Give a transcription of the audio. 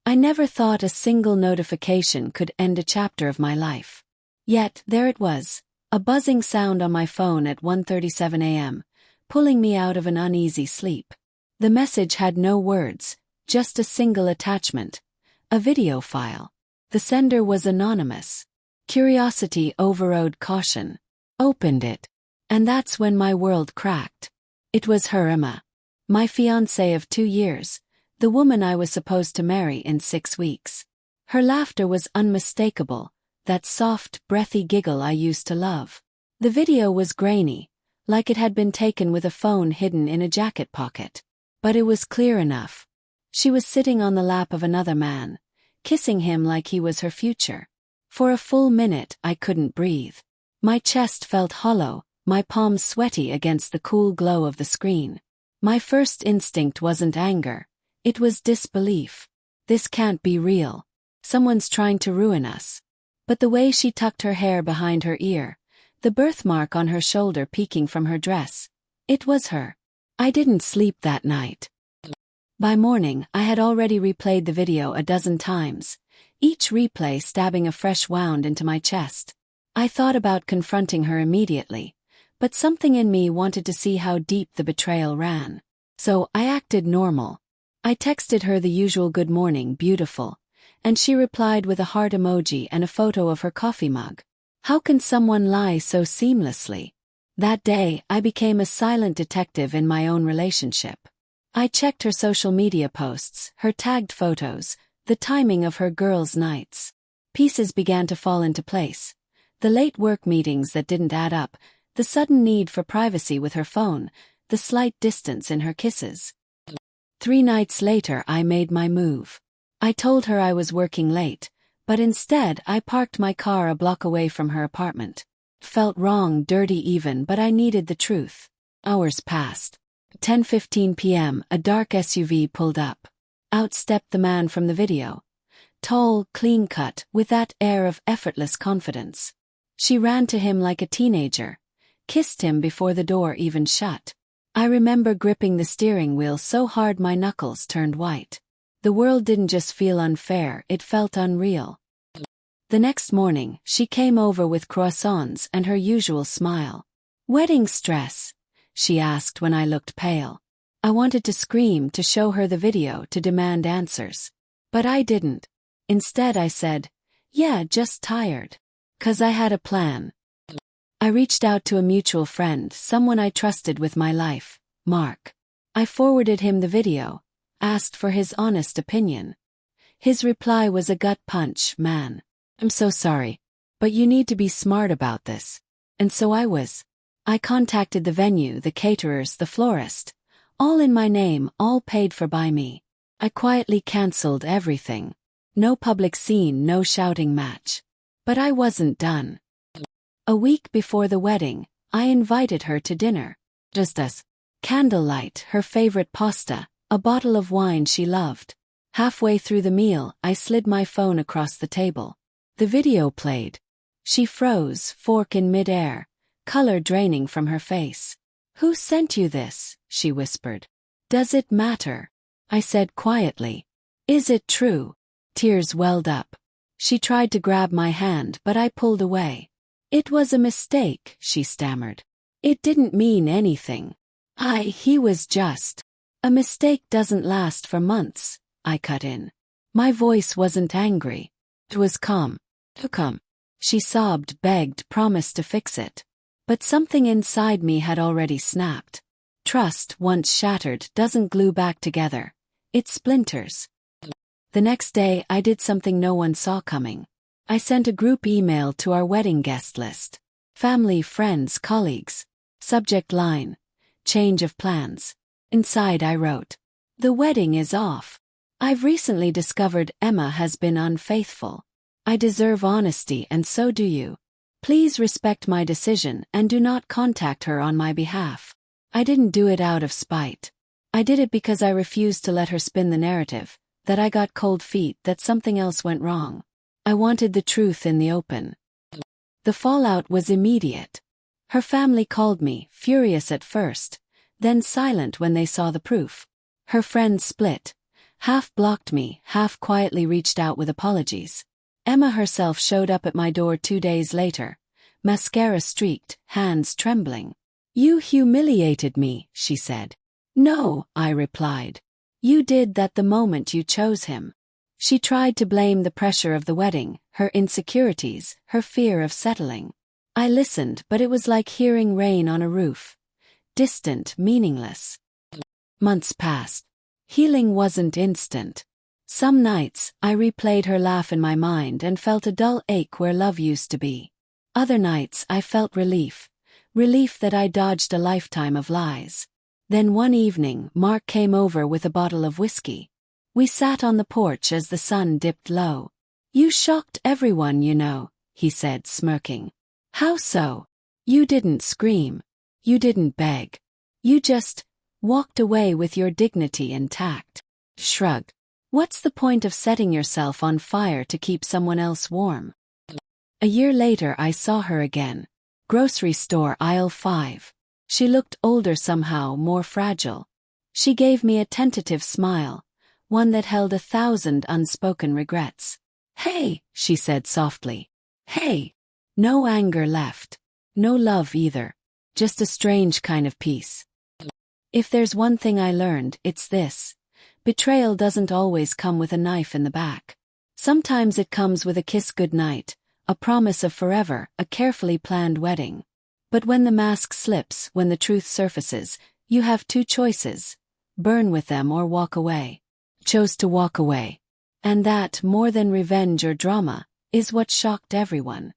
I never thought a single notification could end a chapter of my life. Yet, there it was, a buzzing sound on my phone at 1:37 a.m., pulling me out of an uneasy sleep. The message had no words, just a single attachment, a video file. The sender was anonymous. Curiosity overrode caution. Opened it. And that's when my world cracked. It was her, Emma. My fiancée of 2 years, the woman I was supposed to marry in 6 weeks. Her laughter was unmistakable, that soft, breathy giggle I used to love. The video was grainy, like it had been taken with a phone hidden in a jacket pocket. But it was clear enough. She was sitting on the lap of another man, kissing him like he was her future. For a full minute I couldn't breathe. My chest felt hollow, my palms sweaty against the cool glow of the screen. My first instinct wasn't anger. It was disbelief. This can't be real. Someone's trying to ruin us. But the way she tucked her hair behind her ear, the birthmark on her shoulder peeking from her dress, it was her. I didn't sleep that night. By morning, I had already replayed the video a dozen times, each replay stabbing a fresh wound into my chest. I thought about confronting her immediately, but something in me wanted to see how deep the betrayal ran. So I acted normal. I texted her the usual "good morning, beautiful," and she replied with a heart emoji and a photo of her coffee mug. How can someone lie so seamlessly? That day, I became a silent detective in my own relationship. I checked her social media posts, her tagged photos, the timing of her girls' nights. Pieces began to fall into place. The late work meetings that didn't add up, the sudden need for privacy with her phone, the slight distance in her kisses. 3 nights later I made my move. I told her I was working late, but instead I parked my car a block away from her apartment. Felt wrong, dirty even, but I needed the truth. Hours passed. 10:15 p.m. a dark SUV pulled up. Out stepped the man from the video. Tall, clean-cut, with that air of effortless confidence. She ran to him like a teenager, kissed him before the door even shut. I remember gripping the steering wheel so hard my knuckles turned white. The world didn't just feel unfair, it felt unreal. The next morning, she came over with croissants and her usual smile. "Wedding stress?" she asked when I looked pale. I wanted to scream, to show her the video, to demand answers. But I didn't. Instead I said, "Yeah, just tired." 'Cause I had a plan. I reached out to a mutual friend, someone I trusted with my life, Mark. I forwarded him the video, asked for his honest opinion. His reply was a gut punch, "Man, I'm so sorry, but you need to be smart about this." And so I was. I contacted the venue, the caterers, the florist. All in my name, all paid for by me. I quietly cancelled everything. No public scene, no shouting match. But I wasn't done. A week before the wedding, I invited her to dinner. Just us. Candlelight, her favorite pasta, a bottle of wine she loved. Halfway through the meal, I slid my phone across the table. The video played. She froze, fork in midair, color draining from her face. "Who sent you this?" she whispered. "Does it matter?" I said quietly. "Is it true?" Tears welled up. She tried to grab my hand, but I pulled away. "It was a mistake," she stammered. "It didn't mean anything. He was just." "A mistake doesn't last for months," I cut in. My voice wasn't angry. It was calm. "Come." She sobbed, begged, promised to fix it. But something inside me had already snapped. Trust, once shattered, doesn't glue back together. It splinters. The next day, I did something no one saw coming. I sent a group email to our wedding guest list. Family, friends, colleagues. Subject line: change of plans. Inside I wrote, "The wedding is off. I've recently discovered Emma has been unfaithful. I deserve honesty and so do you. Please respect my decision and do not contact her on my behalf." I didn't do it out of spite. I did it because I refused to let her spin the narrative, that I got cold feet, that something else went wrong. I wanted the truth in the open. The fallout was immediate. Her family called me, furious at first, then silent when they saw the proof. Her friends split. half blocked me, half quietly reached out with apologies. Emma herself showed up at my door 2 days later, mascara streaked, hands trembling. "You humiliated me," she said. "No," I replied. "You did that the moment you chose him." She tried to blame the pressure of the wedding, her insecurities, her fear of settling. I listened, but it was like hearing rain on a roof. Distant, meaningless. Months passed. Healing wasn't instant. Some nights, I replayed her laugh in my mind and felt a dull ache where love used to be. Other nights, I felt relief. Relief that I dodged a lifetime of lies. Then one evening, Mark came over with a bottle of whiskey. We sat on the porch as the sun dipped low. "You shocked everyone, you know," he said, smirking. "How so?" "You didn't scream. You didn't beg. You just walked away with your dignity intact." Shrug. What's the point of setting yourself on fire to keep someone else warm? A year later I saw her again. Grocery store aisle 5. She looked older somehow, more fragile. She gave me a tentative smile, one that held 1,000 unspoken regrets. "Hey," she said softly. "Hey." No anger left. No love either. Just a strange kind of peace. If there's one thing I learned, it's this. Betrayal doesn't always come with a knife in the back. Sometimes it comes with a kiss goodnight, a promise of forever, a carefully planned wedding. But when the mask slips, when the truth surfaces, you have two choices: burn with them or walk away. Chose to walk away. And that, more than revenge or drama, is what shocked everyone.